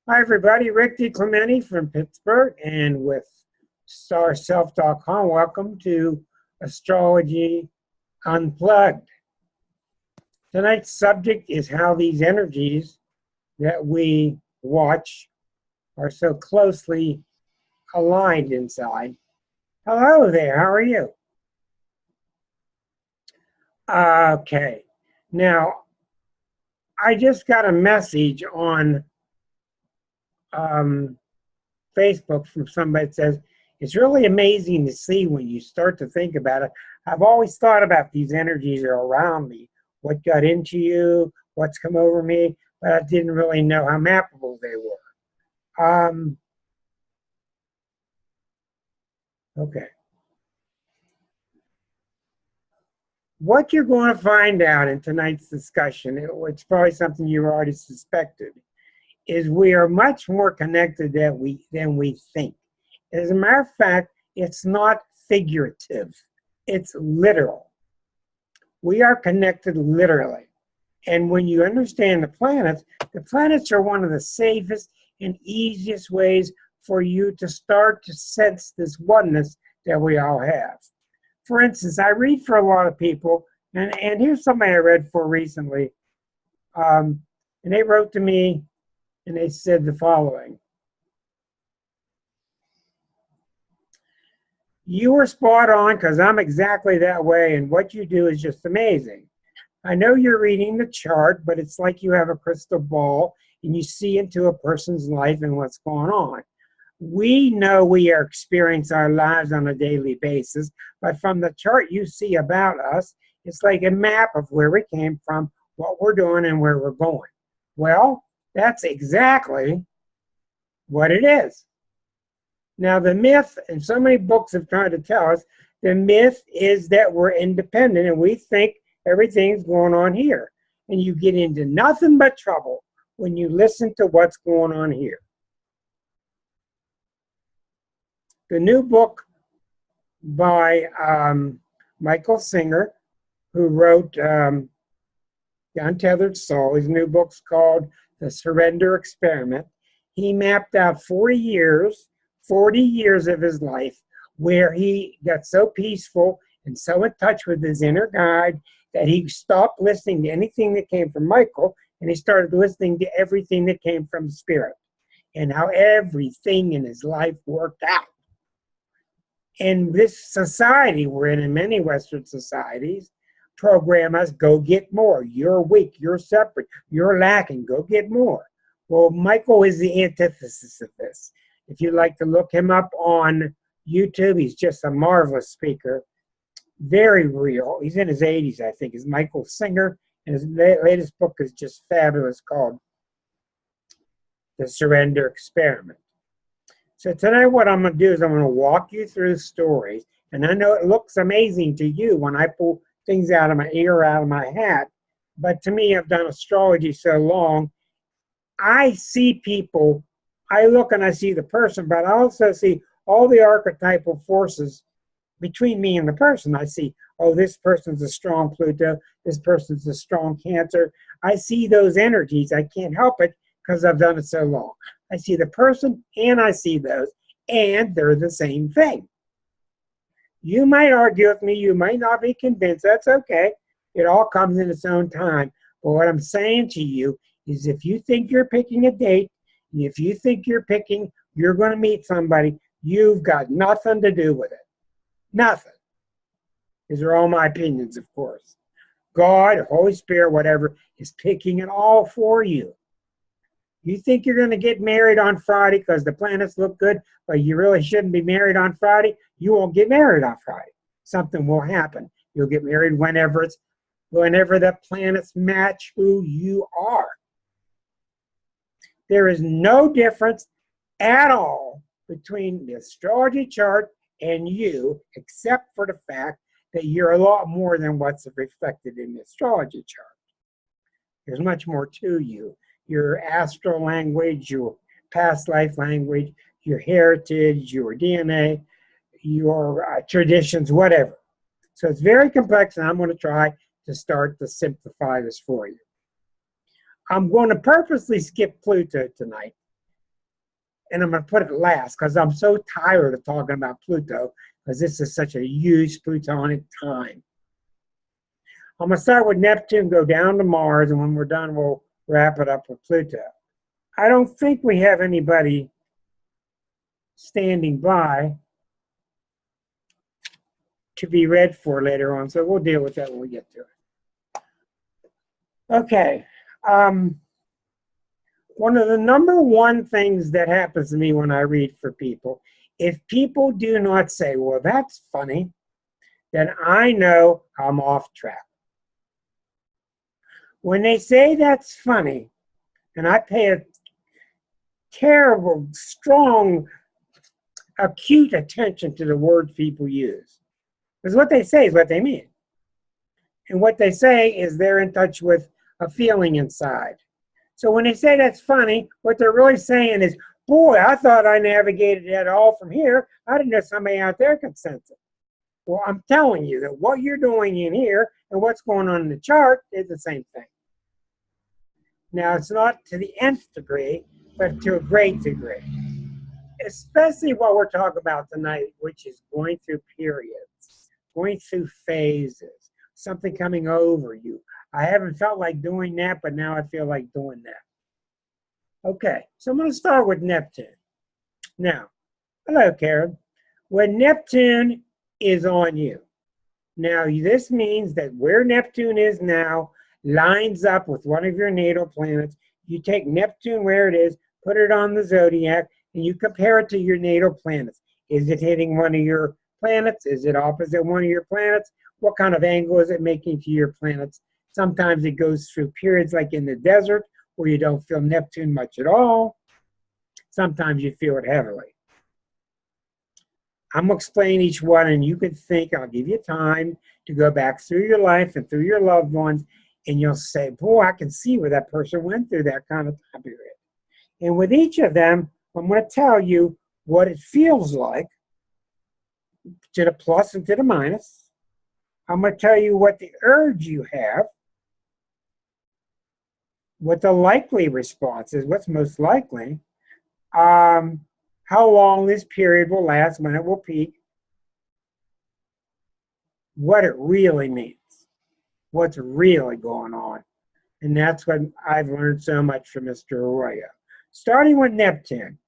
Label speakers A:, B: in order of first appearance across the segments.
A: Hi, everybody. Rick DiClemente from Pittsburgh and with StarSelf.com. Welcome to Astrology Unplugged. Tonight's subject is how these energies that we watch are so closely aligned inside. Hello there. How are you? Okay. Now, I just got a message on Facebook from somebody that says, it's really amazing to see when you start to think about it. I've always thought about these energies are around me, what got into you, what's come over me, but I didn't really know how mappable they were. Okay. What you're going to find out in tonight's discussion, it's probably something you already suspected, is we are much more connected than we think. As a matter of fact, it's not figurative. It's literal. We are connected literally. And when you understand the planets are one of the safest and easiest ways for you to start to sense this oneness that we all have. For instance, I read for a lot of people, and here's somebody I read for recently. And they wrote to me and they said the following. You were spot on because I'm exactly that way, and what you do is just amazing. I know you're reading the chart, but it's like you have a crystal ball and you see into a person's life and what's going on. We know we are experiencing our lives on a daily basis, but from the chart you see about us, it's like a map of where we came from, what we're doing, and where we're going. Well, that's exactly what it is. Now, the myth, and so many books have tried to tell us, the myth is that we're independent and we think everything's going on here. And you get into nothing but trouble when you listen to what's going on here. The new book by Michael Singer, who wrote The Untethered Soul, his new book's called The Surrender Experiment. He mapped out 40 years of his life where he got so peaceful and so in touch with his inner guide that he stopped listening to anything that came from Michael and he started listening to everything that came from Spirit and how everything in his life worked out. In this society we're in many Western societies, program us, go get more. You're weak, you're separate, you're lacking, go get more. Well, Michael is the antithesis of this. If you'd like to look him up on YouTube, he's just a marvelous speaker. Very real. He's in his 80s, I think. He's Michael Singer, and his latest book is just fabulous, called The Surrender Experiment. So tonight what I'm going to do is I'm going to walk you through stories, and I know it looks amazing to you when I pull things out of my ear, out of my hat, but to me, I've done astrology so long, I see people, I look and I see the person, but I also see all the archetypal forces between me and the person. I see, oh, this person's a strong Pluto, this person's a strong Cancer. I see those energies. I can't help it because I've done it so long. I see the person and I see those, and they're the same thing. You might argue with me, you might not be convinced, that's okay. It all comes in its own time. But what I'm saying to you is if you think you're picking a date, if you think you're going to meet somebody, you've got nothing to do with it. Nothing. These are all my opinions, of course. God, Holy Spirit, whatever, is picking it all for you. You think you're going to get married on Friday because the planets look good, but you really shouldn't be married on Friday? You won't get married on Friday. Something will happen. You'll get married whenever the planets match who you are. There is no difference at all between the astrology chart and you, except for the fact that you're a lot more than what's reflected in the astrology chart. There's much more to you. Your astral language, your past life language, your heritage, your DNA, your traditions, whatever. So it's very complex, and I'm going to try to start to simplify this for you. I'm going to purposely skip Pluto tonight and I'm going to put it last because I'm so tired of talking about Pluto because this is such a huge Plutonic time. I'm going to start with Neptune, go down to Mars, and when we're done, we'll wrap it up with Pluto. I don't think we have anybody standing by to be read for later on, so we'll deal with that when we get to it. Okay. One of the #1 things that happens to me when I read for people, if people do not say, well, that's funny, then I know I'm off track. When they say that's funny, and I pay a terrible, strong, acute attention to the words people use, because what they say is what they mean. And what they say is they're in touch with a feeling inside. So when they say that's funny, what they're really saying is, boy, I thought I navigated that all from here. I didn't know somebody out there could sense it. Well, I'm telling you that what you're doing in here and what's going on in the chart is the same thing. Now, it's not to the nth degree, but to a great degree. Especially what we're talking about tonight, which is going through periods, going through phases, something coming over you. I haven't felt like doing that, but now I feel like doing that. Okay, so I'm going to start with Neptune. Now, hello, Karen. When Neptune is on you, now this means that where Neptune is now lines up with one of your natal planets. You take Neptune where it is, put it on the zodiac, and you compare it to your natal planets. Is it hitting one of your planets? Is it opposite one of your planets? What kind of angle is it making to your planets? Sometimes it goes through periods like in the desert where you don't feel Neptune much at all. Sometimes you feel it heavily. I'm going to explain each one, and you can think, I'll give you time to go back through your life and through your loved ones, and you'll say, boy, I can see where that person went through that kind of time period. And with each of them, I'm going to tell you what it feels like, to the plus and to the minus. I'm going to tell you what the urge you have, what the likely response is, what's most likely, how long this period will last, when it will peak, what it really means, what's really going on. And that's what I've learned so much from Mr. Arroyo. Starting with Neptune,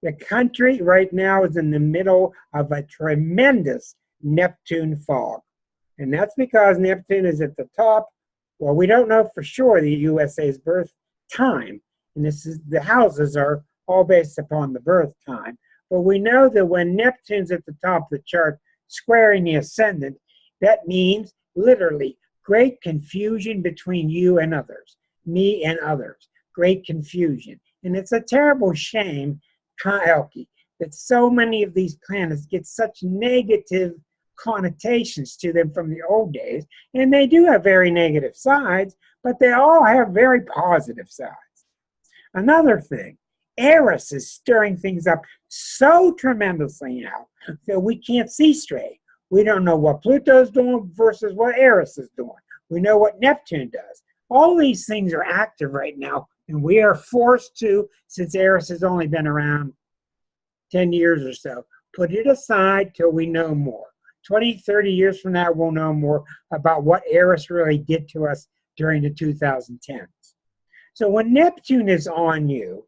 A: the country right now is in the middle of a tremendous Neptune fog. And that's because Neptune is at the top. Well, we don't know for sure the USA's birth time. And the houses are all based upon the birth time. But we know that when Neptune's at the top of the chart, squaring the ascendant, that means literally great confusion between you and others, me and others, great confusion. And it's a terrible shame, Elke, that so many of these planets get such negative connotations to them from the old days. And they do have very negative sides, but they all have very positive sides. Another thing, Eris is stirring things up so tremendously now that we can't see straight. We don't know what Pluto's doing versus what Eris is doing. We know what Neptune does. All these things are active right now, and we are forced to, since Eris has only been around 10 years or so, put it aside till we know more. 20, 30 years from now, we'll know more about what Eris really did to us during the 2010s. So when Neptune is on you,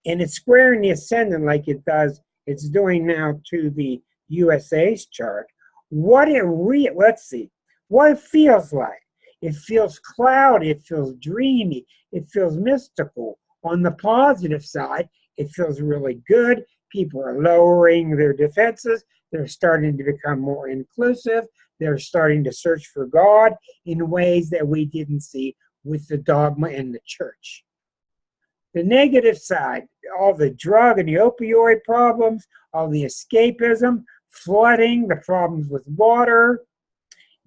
A: and it's squaring the ascendant like it's doing now to the USA's chart, what it feels like. It feels cloudy, it feels dreamy, it feels mystical. On the positive side, it feels really good. People are lowering their defenses. They're starting to become more inclusive. They're starting to search for God in ways that we didn't see with the dogma in the church. The negative side, all the drug and the opioid problems, all the escapism, flooding, the problems with water,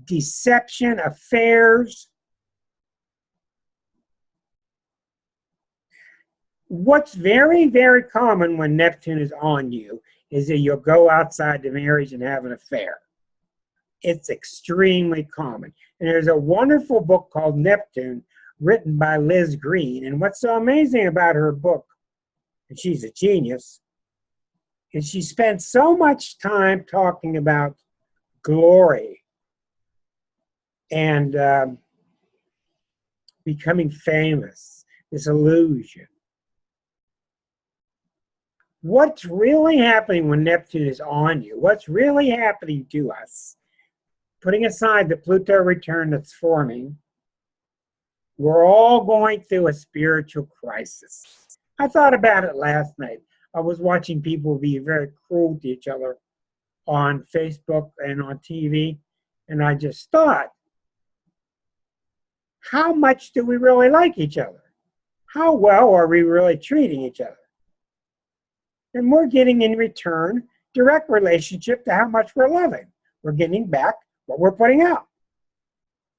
A: deception, affairs. What's very, very common when Neptune is on you is that you'll go outside the marriage and have an affair. It's extremely common. And there's a wonderful book called Neptune written by Liz Green. And what's so amazing about her book, and she's a genius, And she spent so much time talking about glory and becoming famous, this illusion. What's really happening when Neptune is on you? What's really happening to us? Putting aside the Pluto return that's forming, we're all going through a spiritual crisis. I thought about it last night. I was watching people be very cruel to each other on Facebook and on TV, and I just thought, how much do we really like each other? How well are we really treating each other? And we're getting in return direct relationship to how much we're loving. We're getting back what we're putting out.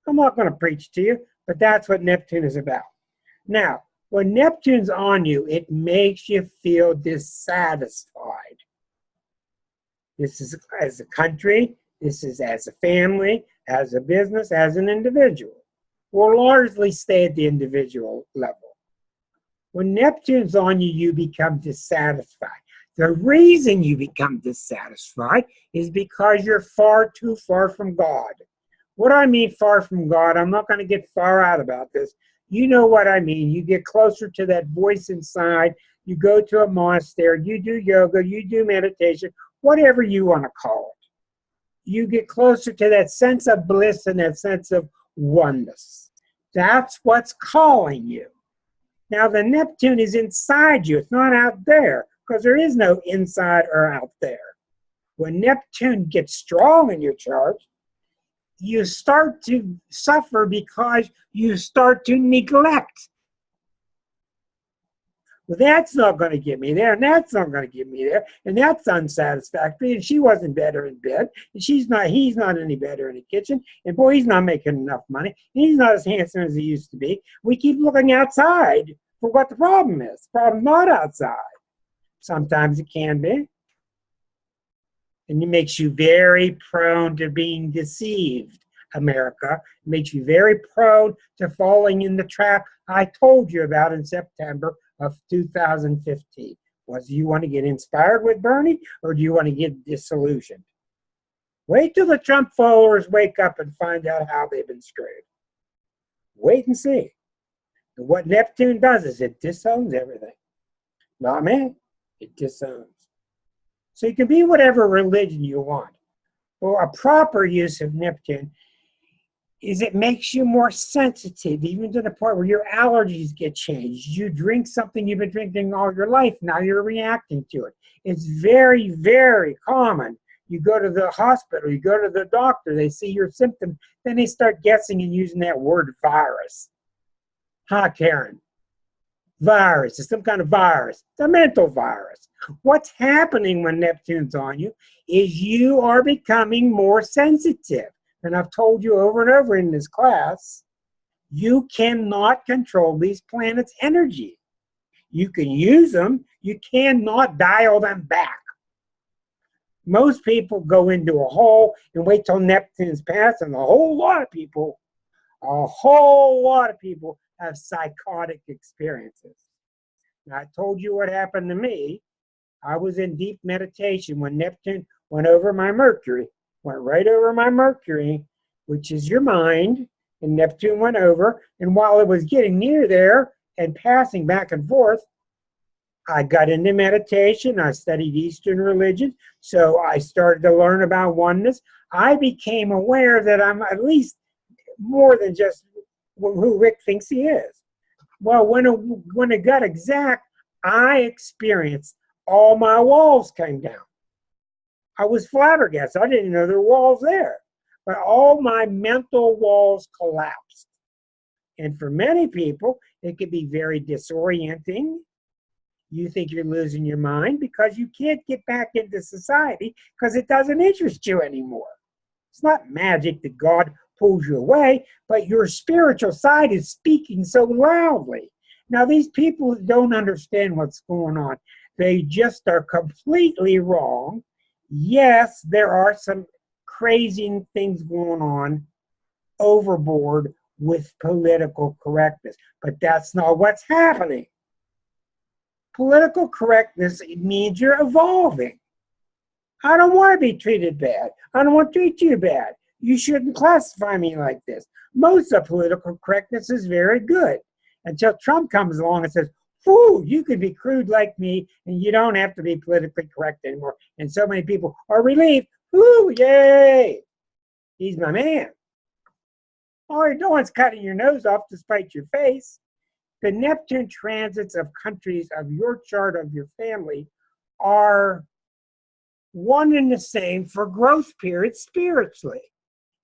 A: I'm not going to preach to you, but that's what Neptune is about. Now, when Neptune's on you, it makes you feel dissatisfied. This is as a country, this is as a family, as a business, as an individual. We'll largely stay at the individual level. When Neptune's on you, you become dissatisfied. The reason you become dissatisfied is because you're far too far from God. What do I mean far from God? I'm not going to get far out about this. You know what I mean. You get closer to that voice inside. You go to a monastery. You do yoga. You do meditation. Whatever you want to call it. You get closer to that sense of bliss and that sense of oneness. That's what's calling you. Now, the Neptune is inside you. It's not out there, because there is no inside or out there. When Neptune gets strong in your chart, you start to suffer because you start to neglect. Well, that's not going to get me there, and that's not going to get me there, and that's unsatisfactory, and she wasn't better in bed, and he's not any better in the kitchen, and boy, he's not making enough money, and he's not as handsome as he used to be. We keep looking outside for what the problem is. The problem's not outside. Sometimes it can be. And it makes you very prone to being deceived, America. It makes you very prone to falling in the trap I told you about in September of 2015. Was do you want to get inspired with Bernie, or do you want to get disillusioned? Wait till the Trump followers wake up and find out how they've been screwed. Wait and see. And what Neptune does is it disowns everything. Not me. It disowns. So you can be whatever religion you want. Or a proper use of Neptune is it makes you more sensitive, even to the point where your allergies get changed. You drink something you've been drinking all your life, now you're reacting to it. It's very, very common. You go to the hospital, you go to the doctor, they see your symptoms, then they start guessing and using that word virus. Huh, Karen? Virus, it's some kind of virus. It's a mental virus. What's happening when Neptune's on you is you are becoming more sensitive. And I've told you over and over in this class, you cannot control these planets' energy. You can use them, you cannot dial them back. Most people go into a hole and wait till Neptune's passed, and a whole lot of people have psychotic experiences. Now, I told you what happened to me. I was in deep meditation when Neptune went over my Mercury, went right over my Mercury, which is your mind, and Neptune went over, and while it was getting near there and passing back and forth, I got into meditation. I studied Eastern religion, so I started to learn about oneness. I became aware that I'm at least more than just who Rick thinks he is. Well, when it got exact, I experienced all my walls came down. I was flabbergasted. I didn't know there were walls there. But all my mental walls collapsed. And for many people, it can be very disorienting. You think you're losing your mind because you can't get back into society because it doesn't interest you anymore. It's not magic that God pulls you away, but your spiritual side is speaking so loudly. Now, these people don't understand what's going on. They just are completely wrong. Yes, there are some crazy things going on overboard with political correctness, but that's not what's happening. Political correctness means you're evolving. I don't want to be treated bad. I don't want to treat you bad. You shouldn't classify me like this. Most of political correctness is very good until Trump comes along and says, whew, you can be crude like me and you don't have to be politically correct anymore. And so many people are relieved. Whoo, yay! He's my man. Or no one's cutting your nose off to spite your face. The Neptune transits of countries of your chart of your family are one and the same for growth periods spiritually.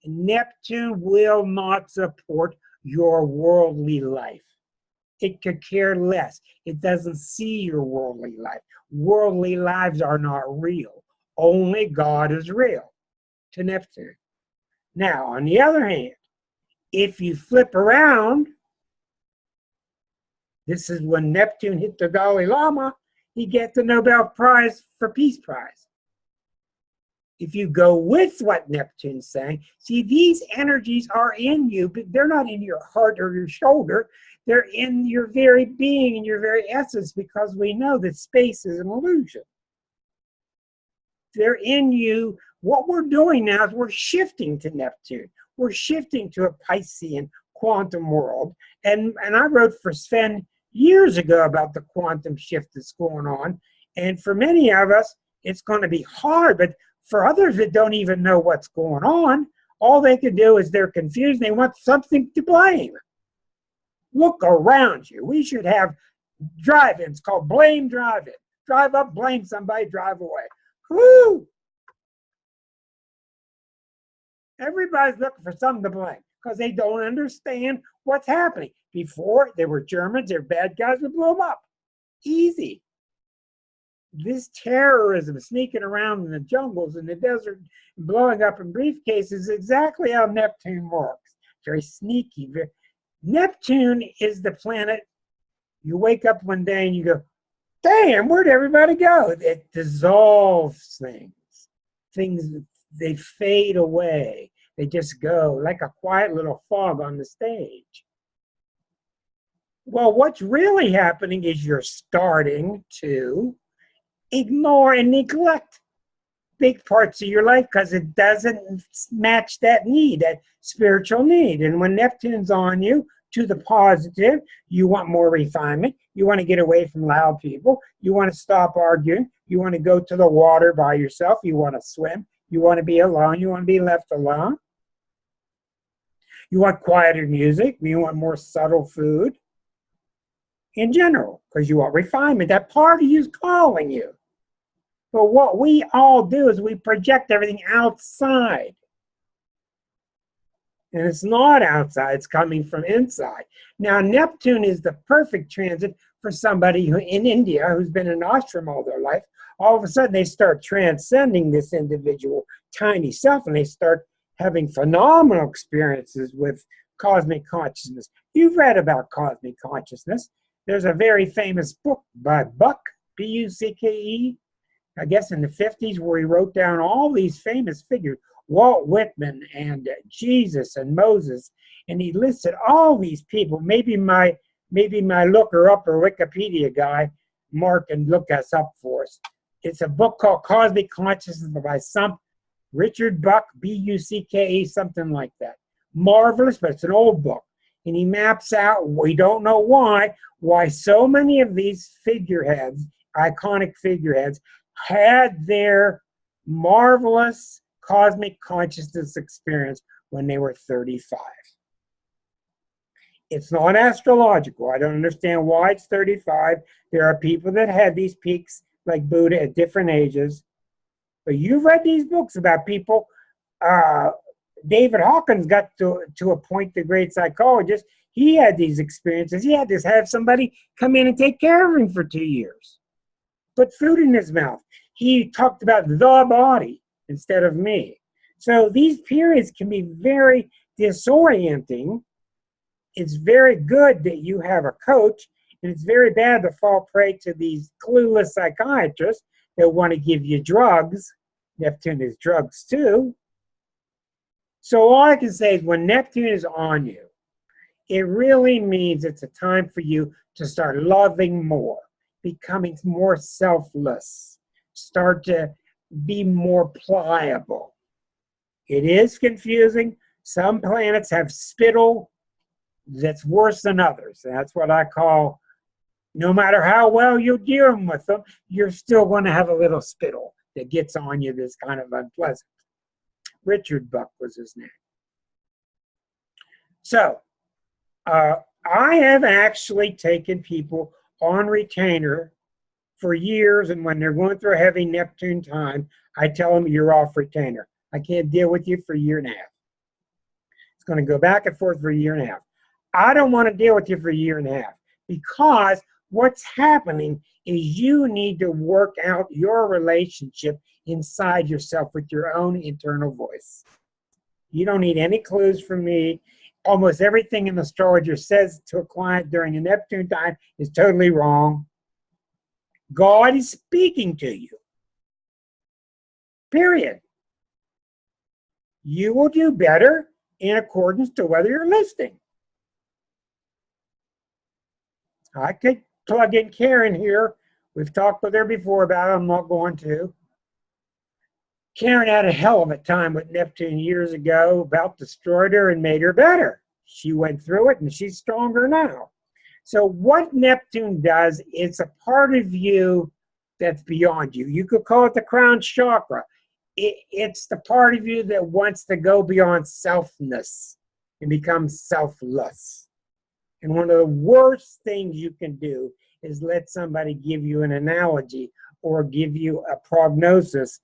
A: Neptune will not support your worldly life. It could care less. It doesn't see your worldly life. Worldly lives are not real. Only God is real to Neptune. Now, on the other hand, if you flip around, this is when Neptune hit the Dalai Lama, he gets the Nobel Prize for Peace Prize. If you go with what Neptune's saying, see, these energies are in you, but they're not in your heart or your shoulder. They're in your very being and your very essence, because we know that space is an illusion. They're in you. What we're doing now is we're shifting to Neptune. We're shifting to a Piscean quantum world. And I wrote for Sven years ago about the quantum shift that's going on. And for many of us, it's going to be hard. But for others that don't even know what's going on, all they can do is they're confused. They want something to blame. Look around you. We should have drive-ins called blame drive-in. Drive up, blame somebody, drive away. Whoo! Everybody's looking for something to blame because they don't understand what's happening. Before, they were Germans, they're bad guys, we blew them up. Easy. This terrorism sneaking around in the jungles, in the desert, blowing up in briefcases is exactly how Neptune works. Very sneaky. Neptune is the planet. You wake up one day and you go, damn, where'd everybody go? It dissolves things. Things, they fade away. They just go like a quiet little fog on the stage. Well, what's really happening is you're starting to ignore and neglect big parts of your life because it doesn't match that need, that spiritual need. And when Neptune's on you, to the positive, you want more refinement. You want to get away from loud people. You want to stop arguing. You want to go to the water by yourself. You want to swim. You want to be alone. You want to be left alone. You want quieter music. You want more subtle food in general because you want refinement. That part of you is calling you. But what we all do is we project everything outside. And it's not outside, it's coming from inside. Now, Neptune is the perfect transit for somebody who in India who's been in ashram all their life. All of a sudden, they start transcending this individual tiny self, and they start having phenomenal experiences with cosmic consciousness. You've read about cosmic consciousness. There's a very famous book by Buck, B-U-C-K-E, I guess in the 50s, where he wrote down all these famous figures. Walt Whitman and Jesus and Moses, and he listed all these people. Maybe my looker up or Wikipedia guy, Mark, can look us up for us. It's a book called Cosmic Consciousness by some Richard Buck, B-U-C-K-E, something like that. Marvelous, but it's an old book. And he maps out, we don't know why so many of these figureheads, iconic figureheads, had their marvelous cosmic consciousness experience when they were 35. It's not astrological. I don't understand why it's 35. There are people that had these peaks like Buddha at different ages. But you've read these books about people. David Hawkins got to a point, the great psychologist. He had these experiences. He had to have somebody come in and take care of him for 2 years. Put food in his mouth. He talked about the body instead of me. So these periods can be very disorienting. It's very good that you have a coach, and it's very bad to fall prey to these clueless psychiatrists that want to give you drugs. Neptune is drugs too. So all I can say is when Neptune is on you, it really means it's a time for you to start loving more, becoming more selfless, start to be more pliable. It is confusing. Some planets have spittle that's worse than others. That's what I call, no matter how well you're dealing with them, you're still going to have a little spittle that gets on you that's kind of unpleasant. Richard Buck was his name. So, I have actually taken people on retainer for years, and when they're going through a heavy Neptune time, I tell them, you're off retainer. I can't deal with you for a year and a half. It's going to go back and forth for a year and a half. I don't want to deal with you for a year and a half, because what's happening is you need to work out your relationship inside yourself with your own internal voice. You don't need any clues from me. Almost everything an astrologer says to a client during a Neptune time is totally wrong. God is speaking to you. Period. You will do better in accordance to whether you're listening. I could plug in Karen here. We've talked with her before about it. I'm not going to. Karen had a hell of a time with Neptune years ago, about destroyed her and made her better. She went through it and she's stronger now. So what Neptune does, it's a part of you that's beyond you. You could call it the crown chakra. It's the part of you that wants to go beyond selfness and become selfless. And one of the worst things you can do is let somebody give you an analogy or give you a prognosis,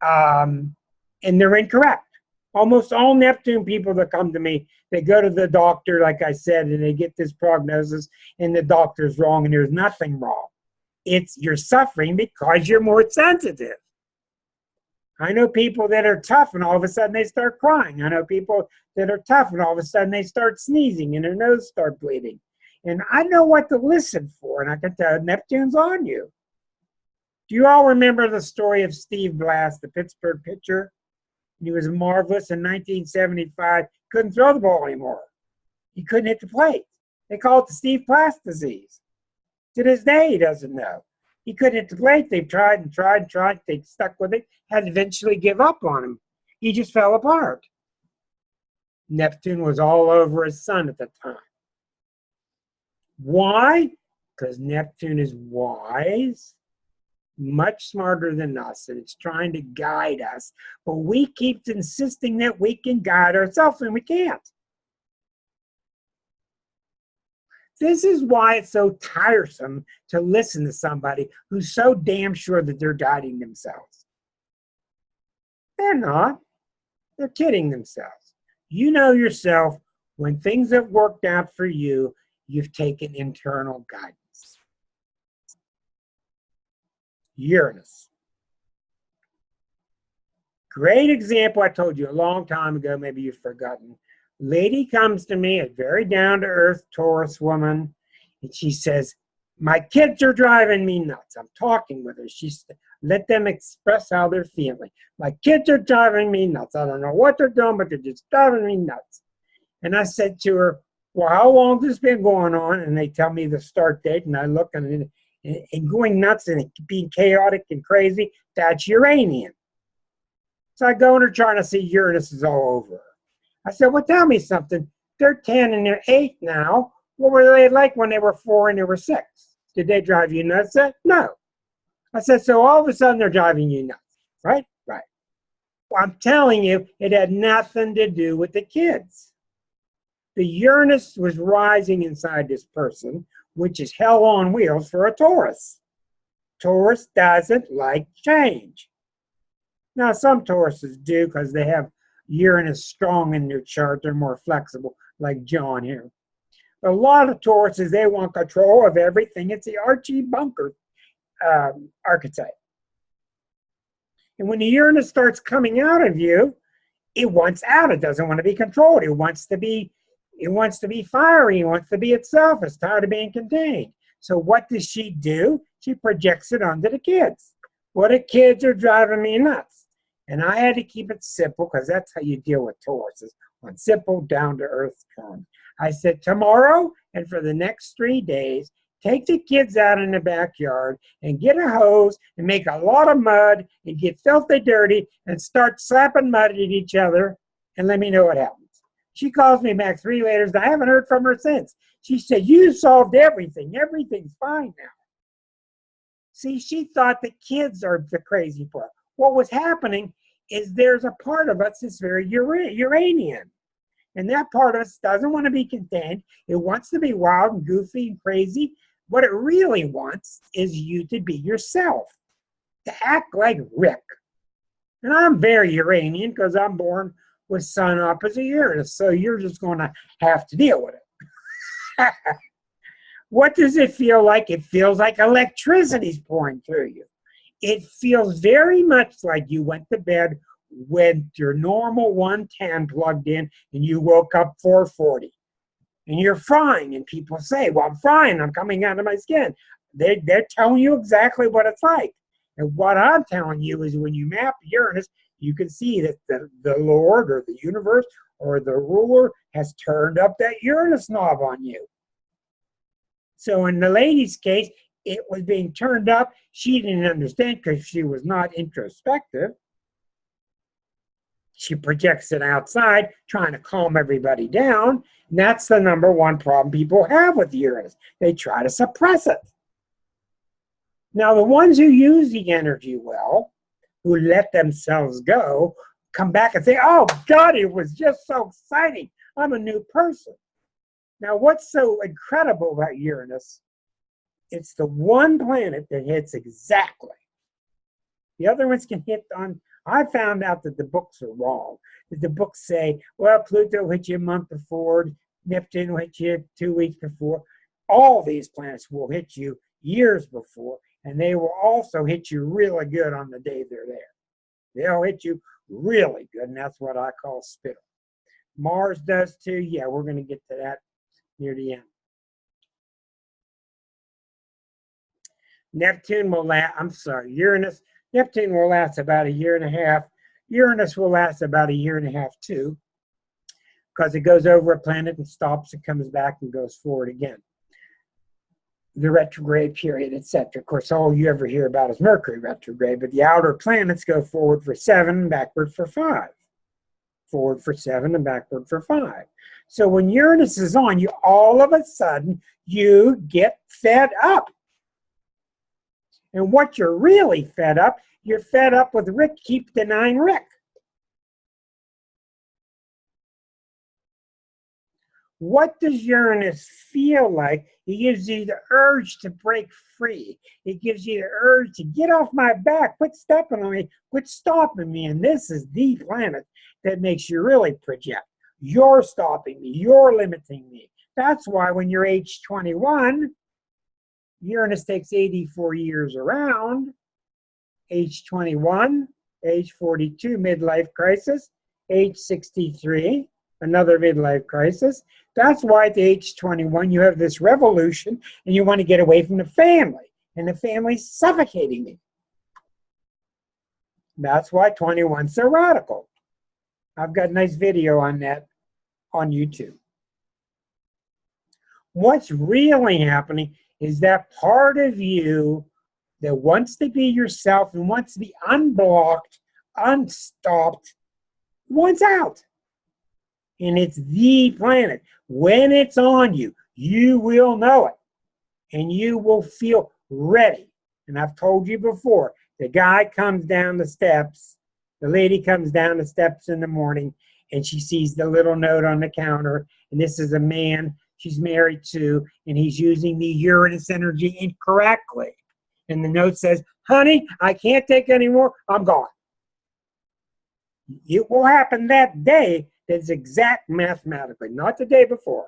A: and they're incorrect. Almost all Neptune people that come to me, they go to the doctor, like I said, and they get this prognosis, and the doctor's wrong, and there's nothing wrong. It's you're suffering because you're more sensitive. I know people that are tough, and all of a sudden they start crying. I know people that are tough, and all of a sudden they start sneezing, and their nose start bleeding. And I know what to listen for, and I can tell Neptune's on you. Do you all remember the story of Steve Blass, the Pittsburgh pitcher? He was marvelous in 1975. Couldn't throw the ball anymore. He couldn't hit the plate. They call it the Steve Blass disease. To this day, he doesn't know. He couldn't hit the plate. They've tried and tried and tried. They stuck with it. Had to eventually give up on him. He just fell apart. Neptune was all over his son at the time. Why? Because Neptune is wise, much smarter than us, and it's trying to guide us. But we keep insisting that we can guide ourselves, and we can't. This is why it's so tiresome to listen to somebody who's so damn sure that they're guiding themselves. They're not. They're kidding themselves. You know yourself, when things have worked out for you, you've taken internal guidance. Uranus. Great example I told you a long time ago, maybe you've forgotten. Lady comes to me, a very down-to-earth Taurus woman, and she says, my kids are driving me nuts. I'm talking with her. She's let them express how they're feeling. My kids are driving me nuts. I don't know what they're doing, but they're just driving me nuts. And I said to her, well, how long has this been going on? And they tell me the start date, and I look and going nuts and being chaotic and crazy, that's Uranian. So I go in her chart and I see Uranus is all over her. I said, well, tell me something. They're 10 and they're 8 now. What were they like when they were 4 and they were 6? Did they drive you nuts? No. I said, so all of a sudden they're driving you nuts, right? Right. Well, I'm telling you, it had nothing to do with the kids. The Uranus was rising inside this person, which is hell on wheels for a Taurus. Taurus doesn't like change. Now, some Tauruses do because they have Uranus strong in their chart. They're more flexible, like John here. But a lot of Tauruses, they want control of everything. It's the Archie Bunker archetype. And when the Uranus starts coming out of you, it wants out. It doesn't want to be controlled. It wants to be fiery. It wants to be itself. It's tired of being contained. So what does she do? She projects it onto the kids. Well, the kids are driving me nuts. And I had to keep it simple because that's how you deal with Tauruses, on simple, down-to-earth terms. I said, tomorrow and for the next 3 days, take the kids out in the backyard and get a hose and make a lot of mud and get filthy dirty and start slapping mud at each other and let me know what happens. She calls me back 3 later and I haven't heard from her since. She said, you solved everything. Everything's fine now. See, she thought the kids are the crazy part. What was happening is there's a part of us that's very Uranian. And that part of us doesn't want to be contained. It wants to be wild and goofy and crazy. What it really wants is you to be yourself, to act like Rick. And I'm very Uranian because I'm born with Sun opposite Uranus, so you're just going to have to deal with it. What does it feel like? It feels like electricity's pouring through you. It feels very much like you went to bed with your normal 110 plugged in and you woke up 440 and you're frying, and people say, well, I'm frying, I'm coming out of my skin. They're telling you exactly what it's like. And what I'm telling you is when you map Uranus, you can see that the Lord or the universe or the ruler has turned up that Uranus knob on you. So in the lady's case, it was being turned up. She didn't understand because she was not introspective. She projects it outside, trying to calm everybody down. And that's the #1 problem people have with Uranus. They try to suppress it. Now, the ones who use the energy well, who let themselves go, come back and say, oh, God, it was just so exciting. I'm a new person. Now, what's so incredible about Uranus? It's the one planet that hits exactly. The other ones can hit on. I found out that the books are wrong. That the books say, well, Pluto hit you a month before, Neptune will hit you 2 weeks before. All these planets will hit you years before, and they will also hit you really good on the day they're there. They'll hit you really good, and that's what I call spittle. Mars does too. Yeah, we're going to get to that near the end. Neptune will last, Uranus. Neptune will last about 1.5 years. Uranus will last about 1.5 years too, because it goes over a planet and stops and comes back and goes forward again. The retrograde period, etc. Of course, all you ever hear about is Mercury retrograde, but the outer planets go forward for 7 and backward for 5. Forward for 7 and backward for 5. So when Uranus is on you, all of a sudden, you get fed up. And what you're really fed up, you're fed up with Rick keep denying Rick. What does Uranus feel like? It gives you the urge to break free. It gives you the urge to get off my back, quit stepping on me, quit stopping me. And this is the planet that makes you really project. You're stopping me. You're limiting me. That's why when you're age 21, Uranus takes 84 years around. Age 21, age 42, midlife crisis. Age 63, another midlife crisis. That's why at age 21 you have this revolution and you want to get away from the family. And the family's suffocating me. That's why 21's so radical. I've got a nice video on that on YouTube. What's really happening is that part of you that wants to be yourself and wants to be unblocked, unstopped, wants out. And it's the planet. When it's on you, you will know it. And you will feel ready. And I've told you before, the guy comes down the steps, the lady comes down the steps in the morning, and she sees the little note on the counter, and this is a man she's married to, and he's using the Uranus energy incorrectly. And the note says, honey, I can't take any more, I'm gone. It will happen that day. That's exact mathematically, not the day before.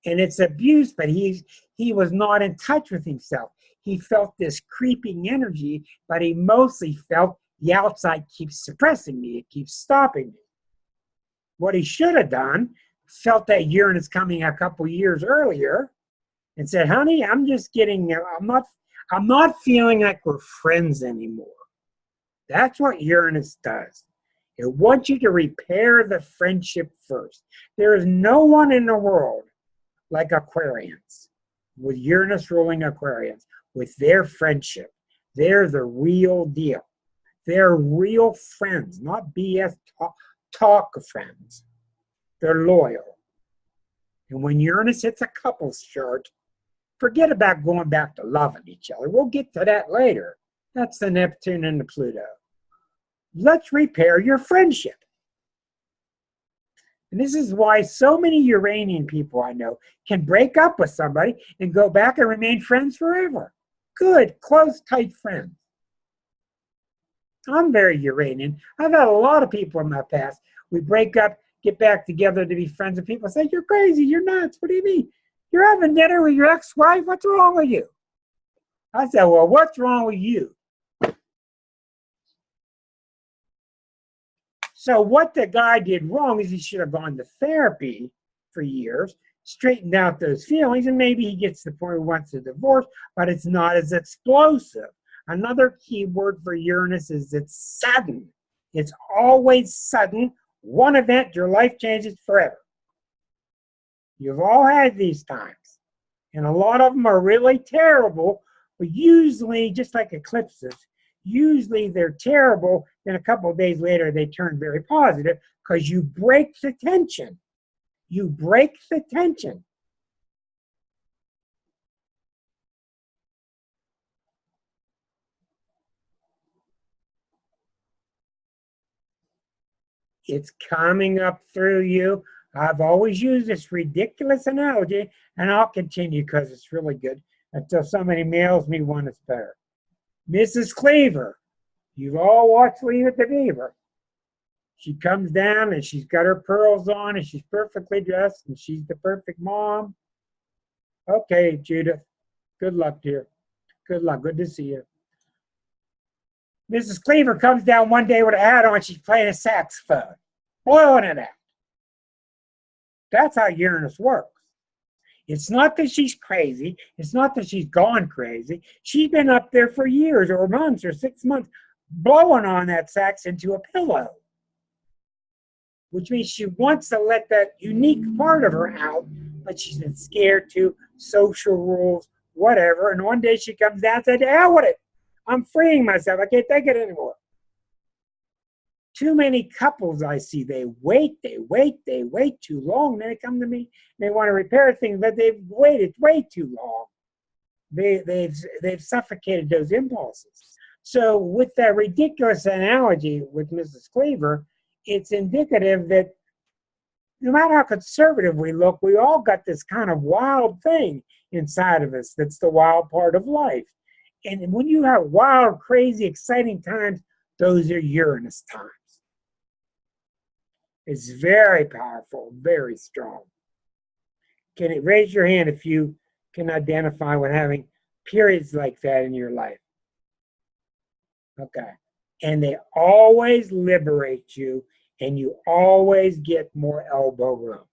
A: And it's abuse, but he was not in touch with himself. He felt this creeping energy, but he mostly felt the outside keeps suppressing me. It keeps stopping me. What he should have done, felt that Uranus coming a couple years earlier and said, honey, I'm not feeling like we're friends anymore. That's what Uranus does. It wants you to repair the friendship first. There is no one in the world like Aquarians. with Uranus ruling Aquarius, with their friendship. They're the real deal. They're real friends, not BS talk friends. They're loyal. And when Uranus hits a couple's chart, forget about going back to loving each other. We'll get to that later. That's the Neptune and the Pluto. Let's repair your friendship. And this is why so many Uranian people I know can break up with somebody and go back and remain friends forever. Good, close, tight friends. I'm very Uranian. I've had a lot of people in my past. We break up, get back together to be friends, and people say, you're crazy, you're nuts. What do you mean? You're having dinner with your ex-wife? What's wrong with you? I said, well, what's wrong with you? So what the guy did wrong is he should have gone to therapy for years, straightened out those feelings, and maybe he gets to the point where he wants a divorce, but it's not as explosive. Another key word for Uranus is it's sudden. It's always sudden. One event, your life changes forever. You've all had these times. And a lot of them are really terrible, but usually, just like eclipses, usually they're terrible, then a couple of days later they turn very positive because you break the tension. You break the tension. It's coming up through you. I've always used this ridiculous analogy, and I'll continue because it's really good until somebody mails me one that's better. Mrs. Cleaver. You've all watched Leave It to Beaver. She comes down and she's got her pearls on and she's perfectly dressed and she's the perfect mom. Okay, Judith. Good luck, dear. Good luck. Good to see you. Mrs. Cleaver comes down one day with a hat on. She's playing a saxophone, blowing it out. That's how Uranus works. It's not that she's crazy. It's not that she's gone crazy. She's been up there for years or months or 6 months blowing on that sax into a pillow, which means she wants to let that unique part of her out, but she's been scared to, social rules, whatever. And one day she comes down and said, to hell with it. I'm freeing myself. I can't take it anymore. Too many couples I see, they wait too long. Then they come to me and they want to repair things, but they've waited way too long. They've suffocated those impulses. So with that ridiculous analogy with Mrs. Cleaver, it's indicative that no matter how conservative we look, we all got this kind of wild thing inside of us that's the wild part of life. And when you have wild, crazy, exciting times, those are Uranus times. It's very powerful, very strong. Can it raise your hand if you can identify with having periods like that in your life? Okay. And they always liberate you, and you always get more elbow room.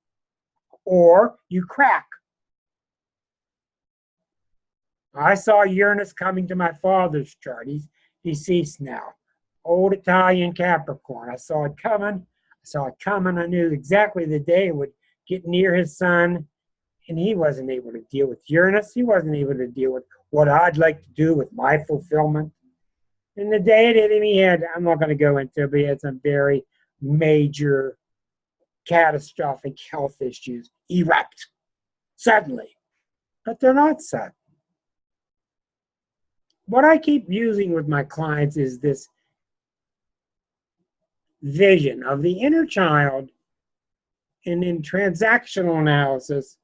A: Or you crack. I saw Uranus coming to my father's chart. He's deceased now. Old Italian Capricorn. I saw it coming. I knew exactly the day it would get near his son, and he wasn't able to deal with Uranus. He wasn't able to deal with what I'd like to do with my fulfillment. And the day it hit him, he had, I'm not going to go into it, but he had some very major catastrophic health issues erupt suddenly. But they're not sudden. What I keep using with my clients is this vision of the inner child, and in transactional analysis,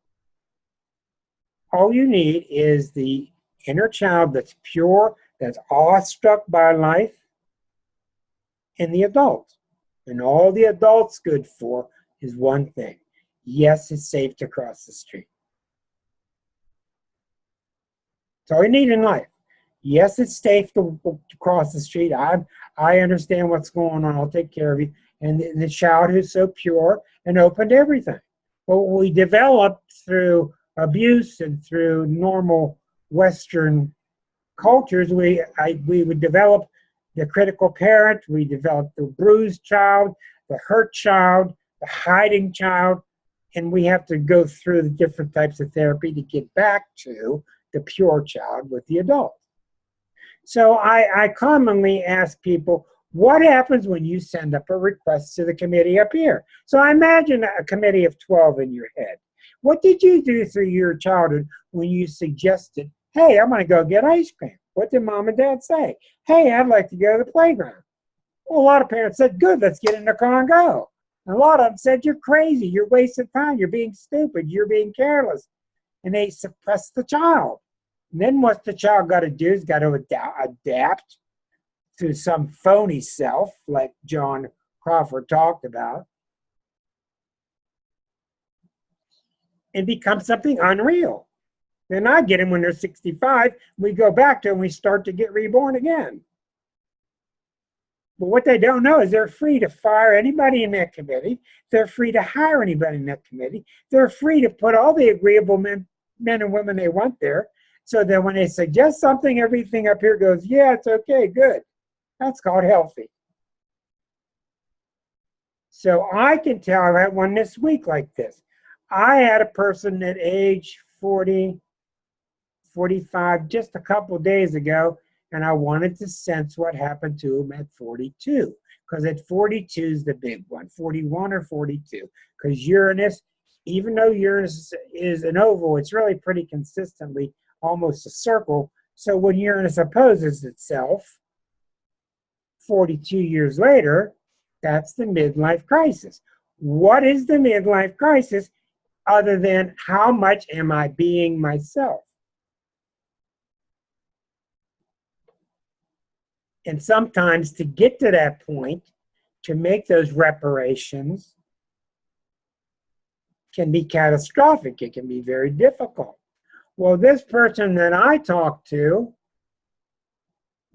A: all you need is the inner child that's pure, that's awestruck by life, and the adult. And all the adult's good for is one thing. Yes, it's safe to cross the street. That's all you need in life. Yes, it's safe to cross the street. I understand what's going on. I'll take care of you. And the child who's so pure and open to everything. But what we developed through abuse and through normal Western cultures, we would develop the critical parent, we develop the bruised child, the hurt child, the hiding child, And we have to go through the different types of therapy to get back to the pure child with the adult. So I commonly ask people, what happens when you send up a request to the committee up here? So I imagine a committee of 12 in your head. What did you do through your childhood when you suggested, hey, I'm going to go get ice cream? What did mom and dad say? Hey, I'd like to go to the playground. Well, a lot of parents said, good, let's get in the car and go. And a lot of them said, you're crazy, you're wasting time, you're being stupid, you're being careless. And they suppress the child. And then what the child got to do is got to adapt to some phony self, like John Crawford talked about, and become something unreal. Then I get them when they're 65, we go back to them, we start to get reborn again. But what they don't know is they're free to fire anybody in that committee. They're free to hire anybody in that committee. They're free to put all the agreeable men and women they want there, so that when they suggest something, everything up here goes, yeah, it's okay, good. That's called healthy. So I can tell, I had one this week like this. I had a person at age 40, 45, just a couple days ago, and I wanted to sense what happened to him at 42. Because at 42 is the big one, 41 or 42. Because Uranus, even though Uranus is an oval, it's really pretty consistently almost a circle. So when Uranus opposes itself, 42 years later, that's the midlife crisis. What is the midlife crisis other than how much am I being myself? And sometimes to get to that point, to make those reparations, can be catastrophic. It can be very difficult. Well, this person that I talked to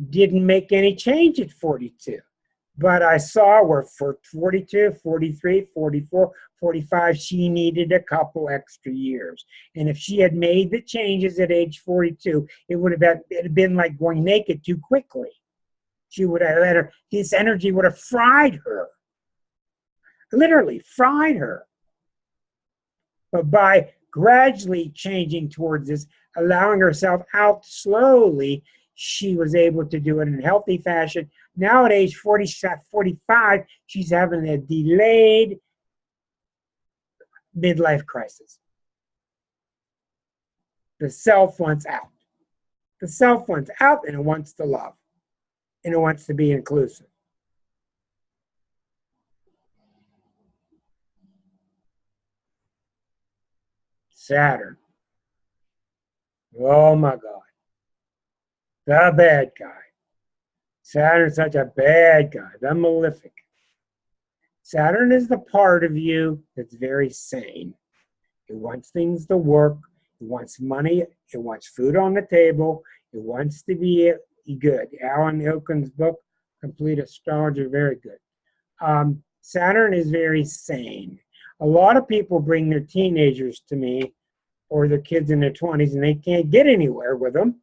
A: didn't make any change at 42. But I saw where for 42, 43, 44, 45, she needed a couple extra years. And if she had made the changes at age 42, it would have been like going naked too quickly. She would have let her, this energy would have fried her. Literally fried her. But by gradually changing towards this, allowing herself out slowly, she was able to do it in a healthy fashion. Now at age 40, 45, she's having a delayed midlife crisis. The self wants out. The self wants out, and it wants to love. And it wants to be inclusive. Saturn. Oh my God. The bad guy. Saturn's such a bad guy, the malefic. Saturn is the part of you that's very sane. It wants things to work. It wants money. It wants food on the table. It wants to be good. Alan Ilkin's book, Complete Astrology, very good. Saturn is very sane. A lot of people bring their teenagers to me, or their kids in their 20s, and they can't get anywhere with them.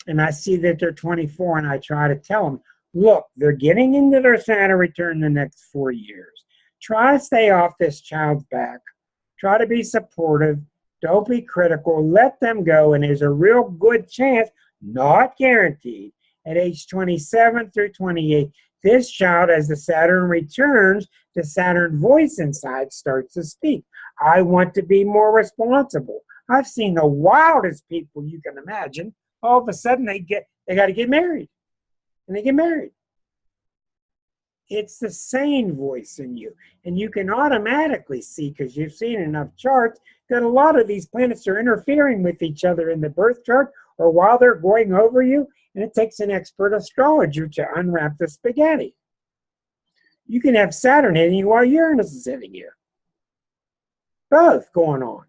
A: And I see that they're 24, and I try to tell them, look, they're getting into their Saturn return the next 4 years. Try to stay off this child's back. Try to be supportive. Don't be critical. Let them go, and there's a real good chance, not guaranteed, at age 27 through 28, this child, as the Saturn returns, the Saturn voice inside starts to speak. I want to be more responsible. I've seen the wildest people you can imagine. All of a sudden they got to get married, and they get married. It's the sane voice in you, and you can automatically see, because you've seen enough charts, that a lot of these planets are interfering with each other in the birth chart or while they're going over you, and it takes an expert astrologer to unwrap the spaghetti. You can have Saturn hitting you while Uranus is hitting you. Both going on.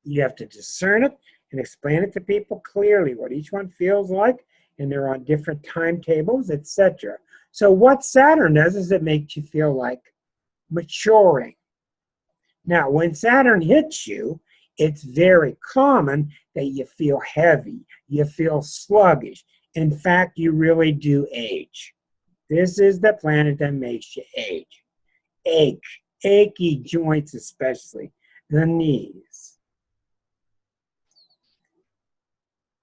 A: You have to discern it and explain it to people clearly, what each one feels like, and they're on different timetables, etc. So what Saturn does is it makes you feel like maturing. Now, when Saturn hits you, it's very common that you feel heavy, you feel sluggish. In fact, you really do age. This is the planet that makes you age. Ache. achy joints, especially the knees.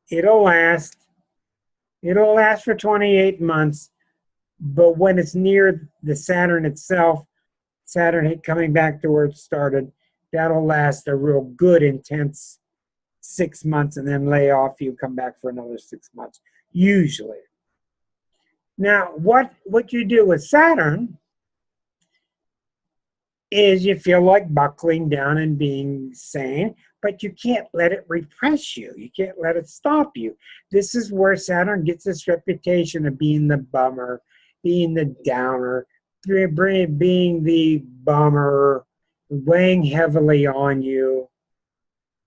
A: It'll last for 28 months, but when it's near the Saturn itself, Saturn coming back to where it started, that'll last a real good, intense 6 months and then lay off. You come back for another 6 months, usually. Now, what you do with Saturn is you feel like buckling down and being sane, but you can't let it repress you. You can't let it stop you. This is where Saturn gets this reputation of being the bummer, being the downer, being the bummer, weighing heavily on you.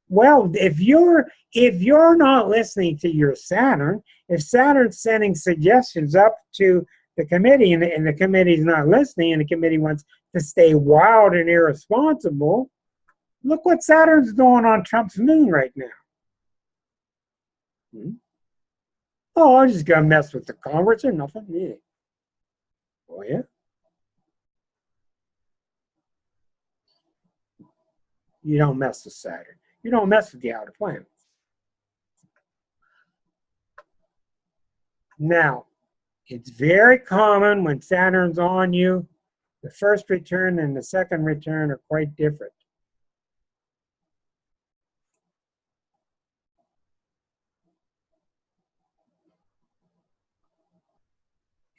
A: Well, if you're not listening to your Saturn, if Saturn's sending suggestions up to the committee and the committee's not listening and the committee wants to stay wild and irresponsible, look what Saturn's doing on Trump's moon right now. Oh, I'm just going to mess with the Congress or nothing. Yeah. Oh, yeah? You don't mess with Saturn. You don't mess with the outer planets. Now, it's very common when Saturn's on you, the first return and the second return are quite different.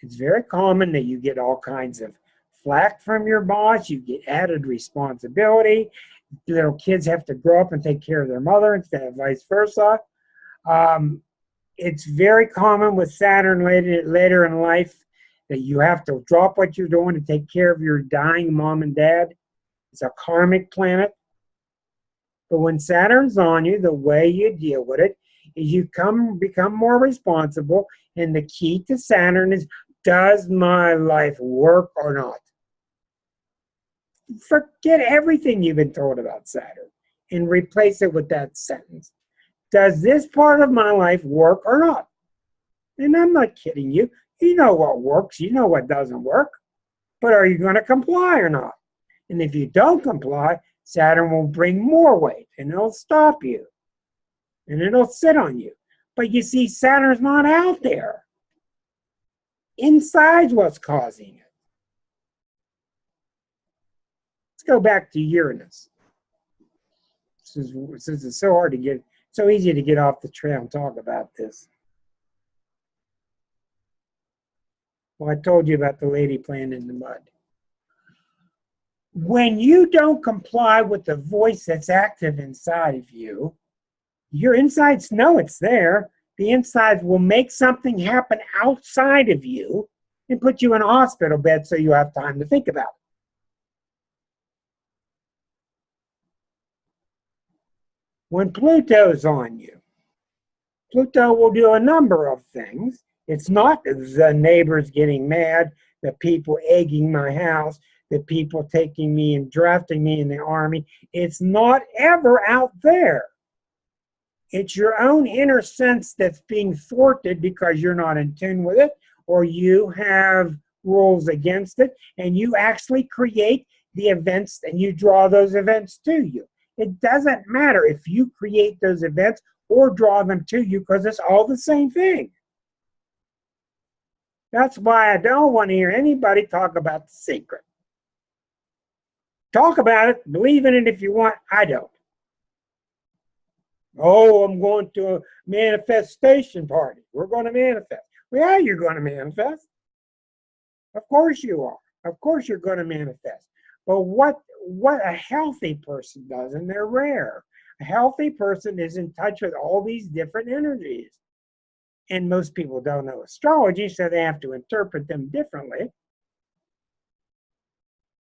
A: It's very common that you get all kinds of flack from your boss, you get added responsibility, little kids have to grow up and take care of their mother instead of vice versa. It's very common with Saturn later in life that you have to drop what you're doing to take care of your dying mom and dad. It's a karmic planet. But when Saturn's on you, the way you deal with it is you become more responsible. And the key to Saturn is, does my life work or not? Forget everything you've been told about Saturn and replace it with that sentence. Does this part of my life work or not? And I'm not kidding you. You know what works. You know what doesn't work. But are you going to comply or not? And if you don't comply, Saturn will bring more weight and it'll stop you. And it'll sit on you. But you see, Saturn's not out there. Inside's what's causing it. Let's go back to Uranus. Since it's so hard to get, so easy to get off the trail and talk about this. Well, I told you about the lady playing in the mud. When you don't comply with the voice that's active inside of you, your insides know it's there. The insides will make something happen outside of you and put you in a hospital bed so you have time to think about it. When Pluto's on you, Pluto will do a number of things. It's not the neighbors getting mad, the people egging my house, the people taking me and drafting me in the army. It's not ever out there. It's your own inner sense that's being thwarted because you're not in tune with it, or you have rules against it, and you actually create the events and you draw those events to you. It doesn't matter if you create those events or draw them to you, because it's all the same thing. That's why I don't want to hear anybody talk about the secret. Talk about it, believe in it if you want. I don't. Oh, I'm going to a manifestation party. We're going to manifest. Well, yeah, you're going to manifest. Of course you are. Of course you're going to manifest. But what a healthy person does, and they're rare. A healthy person is in touch with all these different energies. And most people don't know astrology, so they have to interpret them differently.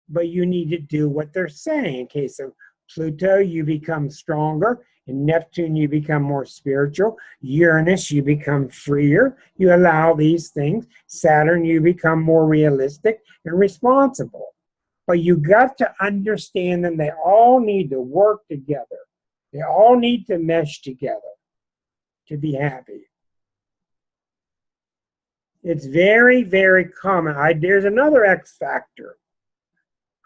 A: But you need to do what they're saying. In case of Pluto, you become stronger. In Neptune, you become more spiritual. Uranus, you become freer. You allow these things. Saturn, you become more realistic and responsible. But you got to understand them. They all need to work together. They all need to mesh together to be happy. It's very, very common. There's another X factor.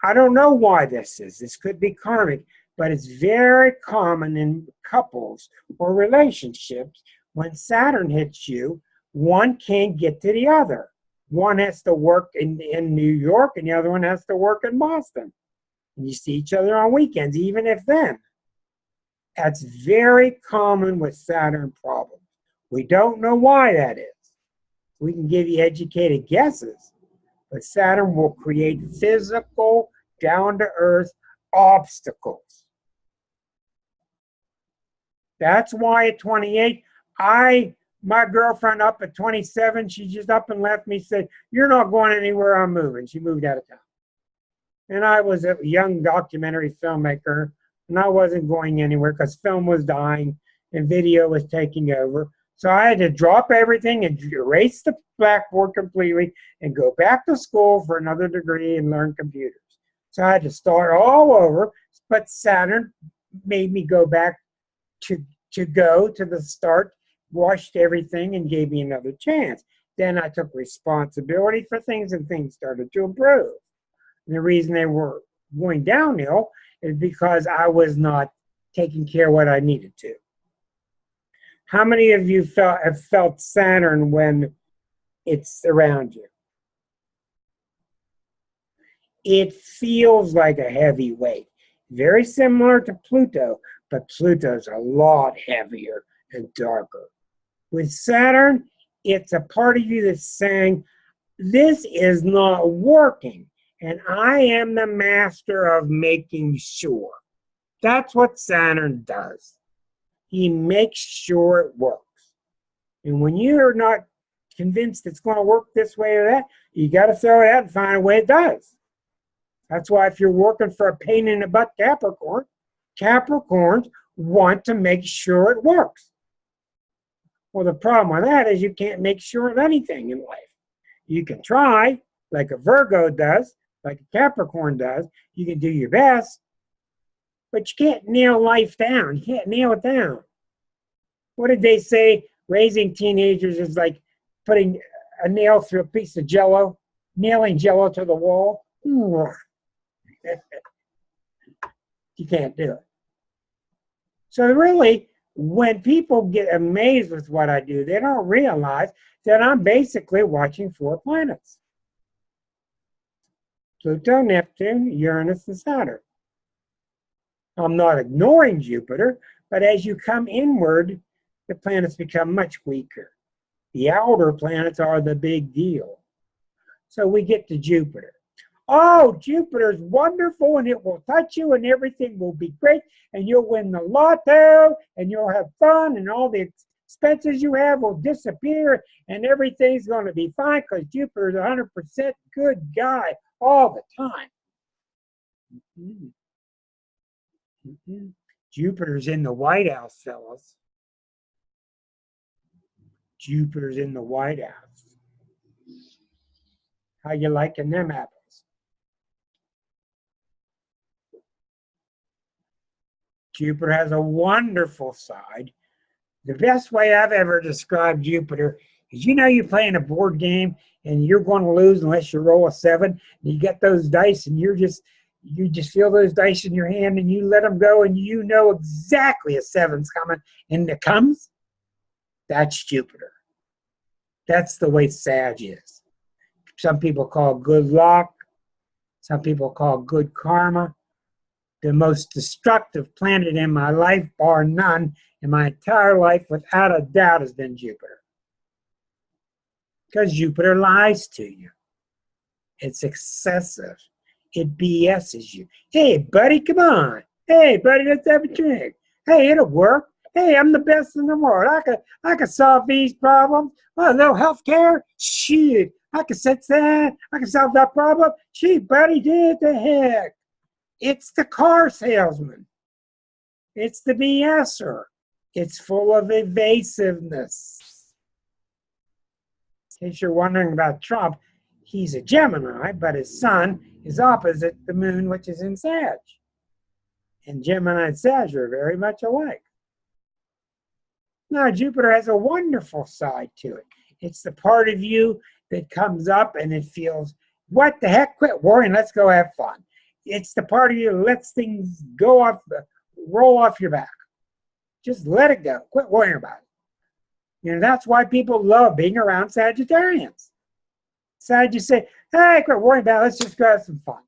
A: I don't know why this is. This could be karmic, but it's very common in couples or relationships. When Saturn hits you, one can't get to the other. One has to work in New York and the other one has to work in Boston. And you see each other on weekends, even if then. That's very common with Saturn problems. We don't know why that is. We can give you educated guesses, but Saturn will create physical, down-to-earth obstacles. That's why at 28, my girlfriend up at 27, she just up and left me, said, "You're not going anywhere, I'm moving." She moved out of town. And I was a young documentary filmmaker, and I wasn't going anywhere because film was dying and video was taking over. So I had to drop everything and erase the blackboard completely and go back to school for another degree and learn computers. So I had to start all over, but Saturn made me go back to go to the start, washed everything, and gave me another chance. Then I took responsibility for things, and things started to improve. And the reason they were going downhill is because I was not taking care of what I needed to. How many of you have felt Saturn when it's around you? It feels like a heavy weight. Very similar to Pluto, but Pluto's a lot heavier and darker. With Saturn, it's a part of you that's saying, this is not working, and I am the master of making sure. That's what Saturn does. He makes sure it works. And when you're not convinced it's going to work this way or that, you got to throw it out and find a way it does. That's why if you're working for a pain in the butt Capricorn, Capricorns want to make sure it works. Well, the problem with that is you can't make sure of anything in life. You can try, like a Virgo does, like a Capricorn does. You can do your best, but you can't nail life down. You can't nail it down. What did they say? Raising teenagers is like putting a nail through a piece of Jell-O, nailing Jell-O to the wall. You can't do it. So really, when people get amazed with what I do, they don't realize that I'm basically watching 4 planets: Pluto, Neptune, Uranus, and Saturn. I'm not ignoring Jupiter, but as you come inward, the planets become much weaker. The outer planets are the big deal. So we get to Jupiter. Oh, Jupiter's wonderful, and it will touch you, and everything will be great, and you'll win the lotto, and you'll have fun, and all the expenses you have will disappear, and everything's going to be fine because Jupiter's 100% good guy all the time. Jupiter's in the White House, fellas. Jupiter's in the White House. How you liking them apples? Jupiter has a wonderful side. The best way I've ever described Jupiter is, you know, you're playing a board game and you're going to lose unless you roll a 7. And you get those dice and you just feel those dice in your hand and you let them go and you know exactly a 7's coming, and it comes. That's Jupiter. That's the way Sag is. Some people call good luck. Some people call good karma. The most destructive planet in my life, bar none, in my entire life, without a doubt, has been Jupiter. Because Jupiter lies to you. It's excessive. It BS's you. Hey, buddy, come on. Hey, buddy, let's have a drink. Hey, it'll work. Hey, I'm the best in the world. I could solve these problems. Oh, no health care? Shit. I could fix that. I can solve that problem. Gee, buddy, did the heck. It's the car salesman. It's the BSer. It's full of evasiveness. In case you're wondering about Trump, he's a Gemini, but his sun is opposite the moon, which is in Sag. And Gemini and Sag are very much alike. Now, Jupiter has a wonderful side to it. It's the part of you that comes up and it feels, what the heck, quit worrying, let's go have fun. It's the part of you that lets things go off, roll off your back. Just let it go. Quit worrying about it. You know, that's why people love being around Sagittarians. Sagittarians say, hey, quit worrying about it. Let's just go have some fun.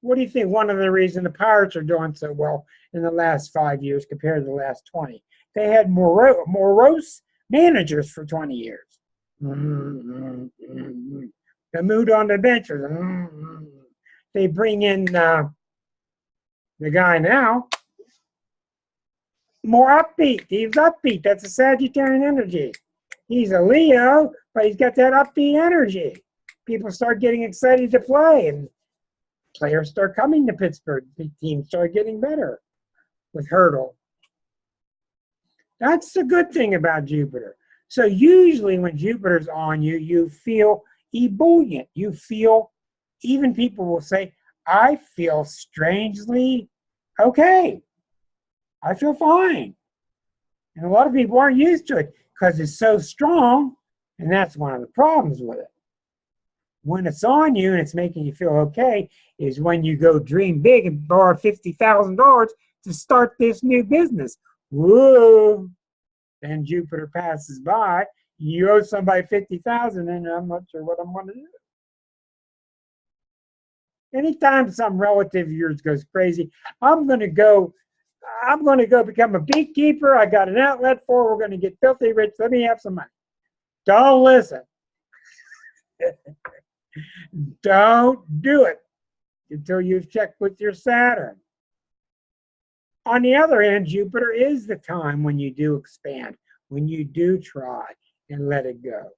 A: What do you think one of the reasons the Pirates are doing so well in the last 5 years compared to the last 20? They had morose managers for 20 years. The mood on the bench was, They bring in the guy now, more upbeat. He's upbeat. That's a Sagittarian energy. He's a Leo, but he's got that upbeat energy. People start getting excited to play, and players start coming to Pittsburgh. The teams start getting better with Hurdle. That's the good thing about Jupiter. So usually when Jupiter's on you, you feel ebullient. You feel, even people will say, I feel strangely okay. I feel fine. And a lot of people aren't used to it because it's so strong, and that's one of the problems with it. When it's on you and it's making you feel okay is when you go dream big and borrow $50,000 to start this new business. Whoa! Then Jupiter passes by. You owe somebody $50,000, and I'm not sure what I'm going to do. Anytime some relative of yours goes crazy, I'm going to go become a beekeeper. I got an outlet for. We're going to get filthy rich. Let me have some money. Don't listen. Don't do it until you've checked with your Saturn. On the other hand, Jupiter is the time when you do expand, when you do try and let it go.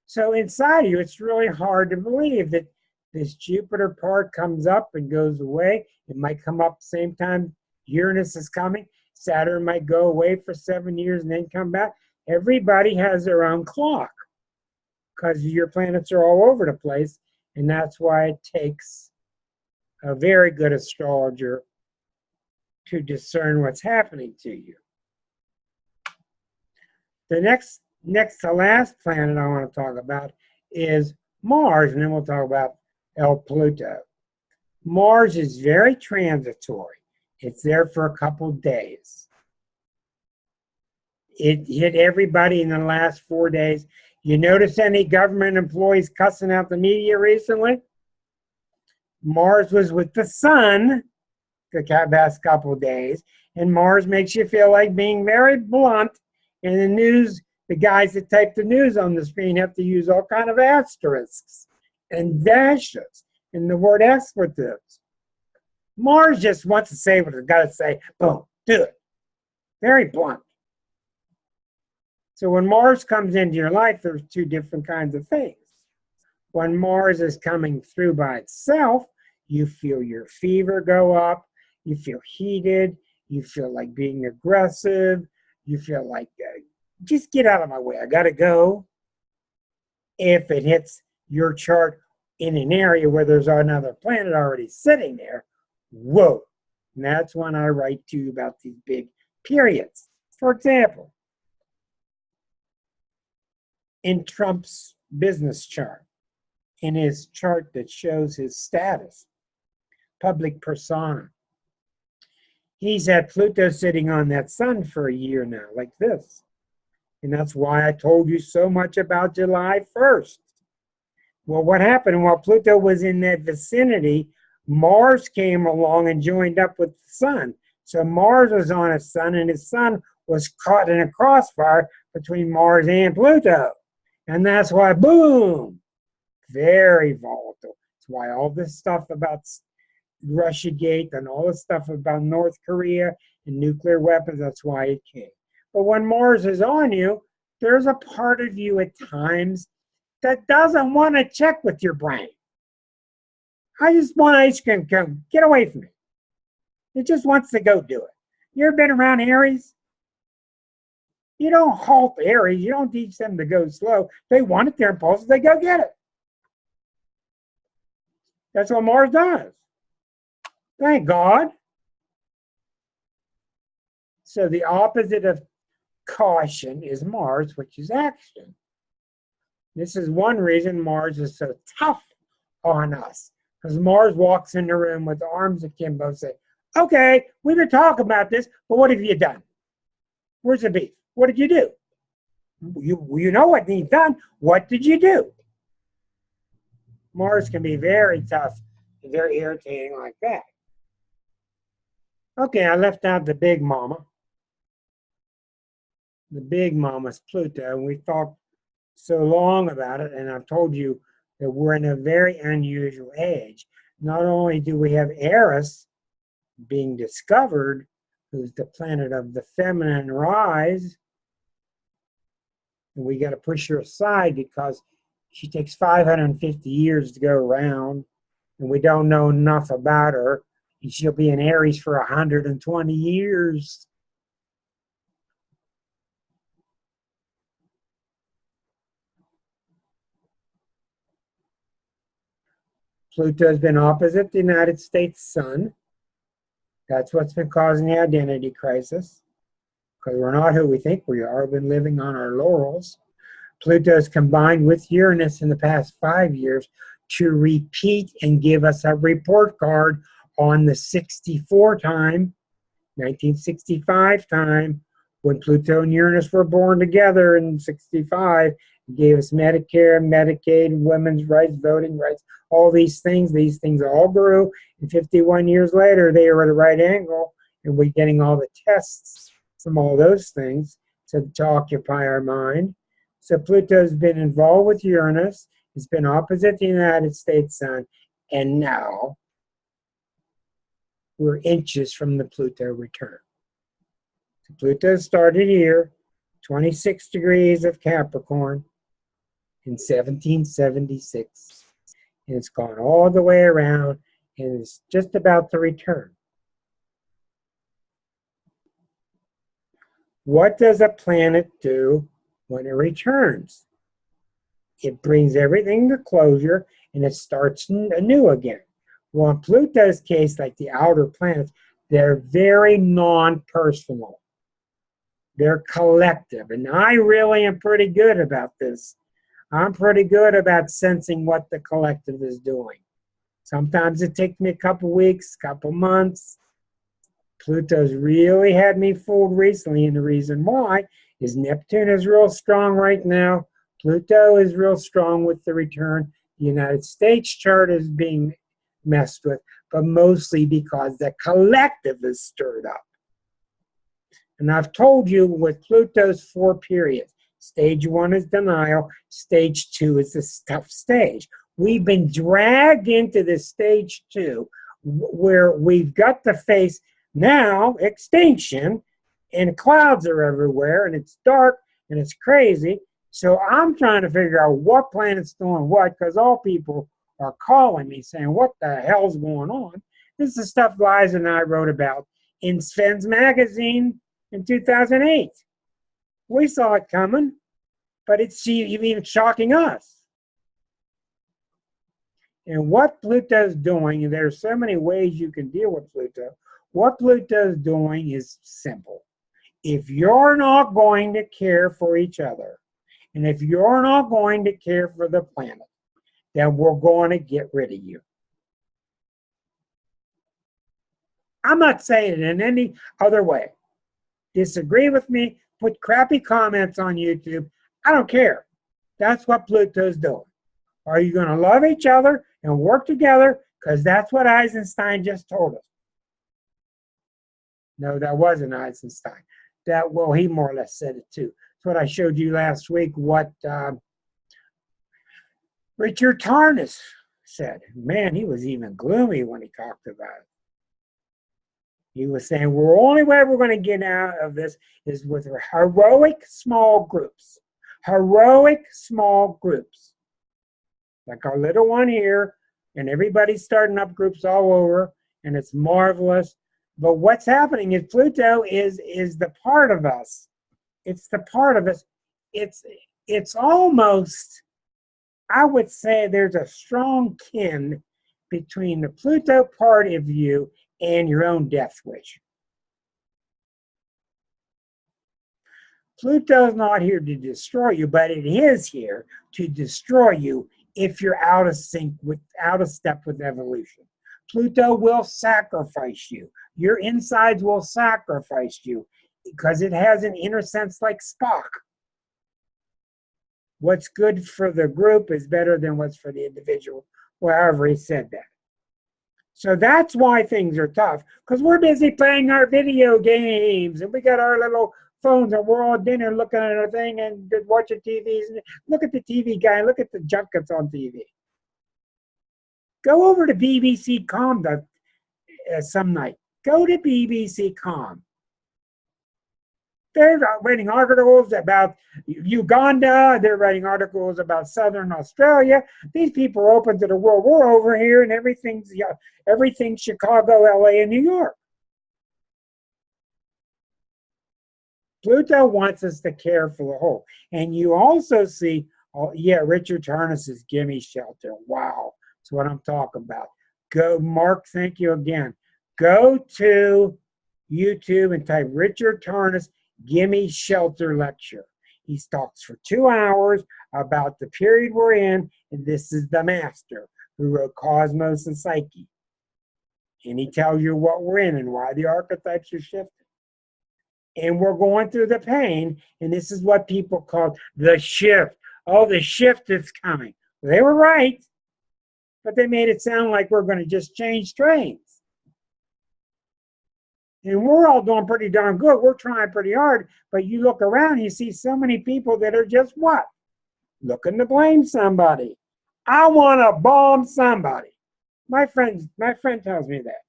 A: So inside of you, it's really hard to believe that this Jupiter part comes up and goes away. It might come up the same time Uranus is coming. Saturn might go away for 7 years and then come back. Everybody has their own clock because your planets are all over the place. And that's why it takes a very good astrologer to discern what's happening to you. The next to last planet I want to talk about is Mars, and then we'll talk about Pluto. Mars is very transitory. It's there for a couple days. It hit everybody in the last 4 days. You notice any government employees cussing out the media recently? Mars was with the sun the past couple of days, and Mars makes you feel like being very blunt. And the news, the guys that type the news on the screen have to use all kind of asterisks and dashes and the word expletives. Mars just wants to say what it's got to say. Boom, do it. Very blunt. So when Mars comes into your life, there's two different kinds of things. When Mars is coming through by itself, you feel your fever go up, you feel heated, you feel like being aggressive, you feel like, just get out of my way, I gotta go. If it hits your chart in an area where there's another planet already sitting there, whoa. And that's when I write to you about these big periods. For example, in Trump's business chart, in his chart that shows his status, public persona, he's had Pluto sitting on that sun for a year now, like this. And that's why I told you so much about July 1st. Well, what happened? While Pluto was in that vicinity, Mars came along and joined up with the sun. So Mars was on his sun, and his sun was caught in a crossfire between Mars and Pluto. And that's why, boom, very volatile. That's why all this stuff about Russiagate and all this stuff about North Korea and nuclear weapons, that's why it came. But when Mars is on you, there's a part of you at times that doesn't want to check with your brain. I just want ice cream cone. Get away from me. It just wants to go do it. You ever been around Aries? You don't halt Aries. You don't teach them to go slow. They want it, they're impulsive, they go get it. That's what Mars does. Thank God. So the opposite of caution is Mars, which is action. This is one reason Mars is so tough on us. Because Mars walks in the room with the arms akimbo, say, okay, we've been talking about this, but what have you done? Where's the beef? What did you do? You know what needs done. What did you do? Mars can be very tough and very irritating like that. Okay, I left out the big mama. The big mama's Pluto, and we talked so long about it, and I've told you that we're in a very unusual age. Not only do we have Eris being discovered, who's the planet of the feminine rise, and we got to push her aside because she takes 550 years to go around, and we don't know enough about her, and she'll be in Aries for 120 years. Pluto's been opposite the United States sun. That's what's been causing the identity crisis, because we're not who we think we are. We've been living on our laurels. Pluto's combined with Uranus in the past 5 years to repeat and give us a report card on the 64 time, 1965 time, when Pluto and Uranus were born together in 65. It gave us Medicare, Medicaid, women's rights, voting rights, all these things. These things all grew, and 51 years later, they are at a right angle, and we're getting all the tests from all those things to occupy our mind. So Pluto's been involved with Uranus. It's been opposite the United States sun, and now we're inches from the Pluto return. So Pluto started here, 26 degrees of Capricorn in 1776. And it's gone all the way around, and it's just about to return. What does a planet do when it returns? It brings everything to closure, and it starts anew again. Well, in Pluto's case, like the outer planets, they're very non-personal. They're collective, and I really am pretty good about this. I'm pretty good about sensing what the collective is doing. Sometimes it takes me a couple weeks, couple months. Pluto's really had me fooled recently, and the reason why is Neptune is real strong right now. Pluto is real strong with the return. The United States chart is being messed with, but mostly because the collective is stirred up. And I've told you with Pluto's 4 periods, stage 1 is denial, stage 2 is the tough stage. We've been dragged into this stage 2 where we've got to face now extinction, and clouds are everywhere, and it's dark, and it's crazy. So I'm trying to figure out what planet's doing what, because all people are calling me saying, what the hell's going on? This is stuff Liza and I wrote about in Sven's magazine in 2008. We saw it coming, but it's even shocking us. And what Pluto's doing, and there's so many ways you can deal with Pluto, what Pluto's doing is simple. If you're not going to care for each other, and if you're not going to care for the planet, then we're going to get rid of you. I'm not saying it in any other way. Disagree with me, put crappy comments on YouTube. I don't care. That's what Pluto's doing. Are you going to love each other and work together? Because that's what Eisenstein just told us. No, that wasn't Eisenstein. Well, he more or less said it too. That's what I showed you last week, what Richard Tarnas said. Man, he was even gloomy when he talked about it. He was saying, the only way we're going to get out of this is with heroic small groups. Heroic small groups. Like our little one here, and everybody's starting up groups all over, and it's marvelous. But what's happening is Pluto is the part of us. It's the part of us. It's almost, I would say there's a strong kin between the Pluto part of you and your own death wish. Pluto's not here to destroy you, but it is here to destroy you if you're out of sync out of step with evolution. Pluto will sacrifice you. Your insides will sacrifice you because it has an inner sense like Spock. What's good for the group is better than what's for the individual, or however he said that. So that's why things are tough, because we're busy playing our video games and we got our little phones and we're all at dinner looking at our thing and watching TVs. Look at the TV guy, look at the junk that's on TV. Go over to BBC Com some night. Go to BBC Com. They're writing articles about Uganda. They're writing articles about Southern Australia. These people are open to the world. We're over here and everything's Chicago, LA, and New York. Pluto wants us to care for the whole. And you also see, oh, yeah, Richard Tarnas's Gimme Shelter. Wow, that's what I'm talking about. Go, Mark, thank you again. Go to YouTube and type Richard Tarnas Gimme Shelter lecture. He talks for 2 hours about the period we're in, and this is the master who wrote Cosmos and Psyche. And he tells you what we're in and why the archetypes are shifting. And we're going through the pain, and this is what people call the shift. Oh, the shift is coming. They were right, but they made it sound like we're going to just change trains. And we're all doing pretty darn good. We're trying pretty hard. But you look around, you see so many people that are just what? Looking to blame somebody. I want to bomb somebody. My friend tells me that.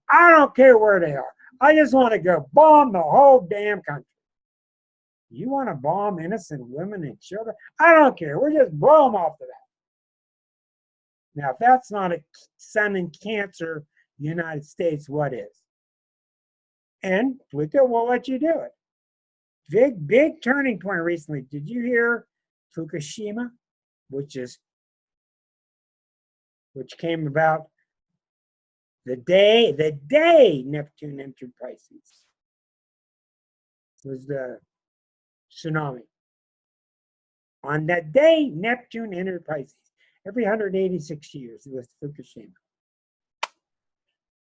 A: I don't care where they are. I just want to go bomb the whole damn country. You want to bomb innocent women and children? I don't care. We're just blow them off to that. Now, if that's not a sun in Cancer, United States, what is? And Pluto will let you do it. Big turning point recently. Did you hear Fukushima, which came about the day Neptune entered Pisces? It was the tsunami. On that day, Neptune entered Pisces. Every 186 years, it was Fukushima.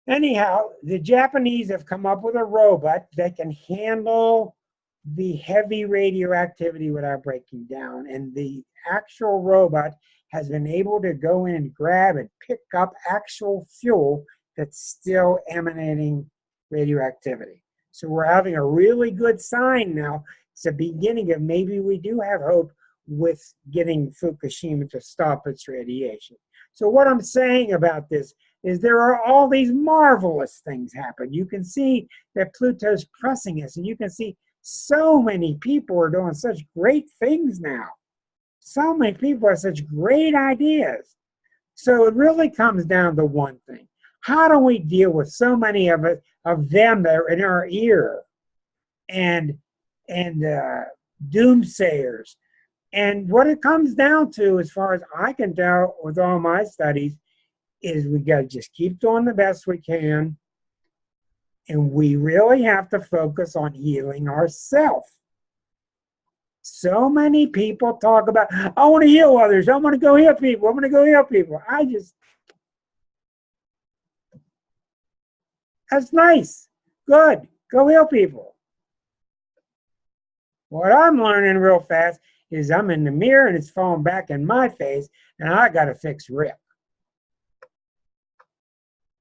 A: Anyhow, the Japanese have come up with a robot that can handle the heavy radioactivity without breaking down. And the actual robot has been able to go in and grab and pick up actual fuel that's still emanating radioactivity. So we're having a really good sign now. It's the beginning of maybe we do have hope with getting Fukushima to stop its radiation. So what I'm saying about this is there are all these marvelous things happen. You can see that Pluto's pressing us, and you can see so many people are doing such great things now. So many people have such great ideas. So it really comes down to one thing. How do we deal with so many of them that are in our ear and doomsayers? And what it comes down to, as far as I can tell with all my studies, is we got to just keep doing the best we can, and we really have to focus on healing ourselves. So many people talk about, I want to heal others, I want to go heal people, I want to go heal people. That's nice, good, go heal people. What I'm learning real fast is I'm in the mirror and it's falling back in my face, and I got to fix Rick.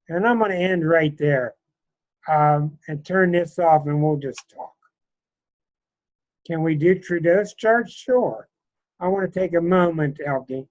A: And I'm going to end right there and turn this off, and we'll just talk. Can we do Trudeau's chart? Sure. I want to take a moment, Elkie.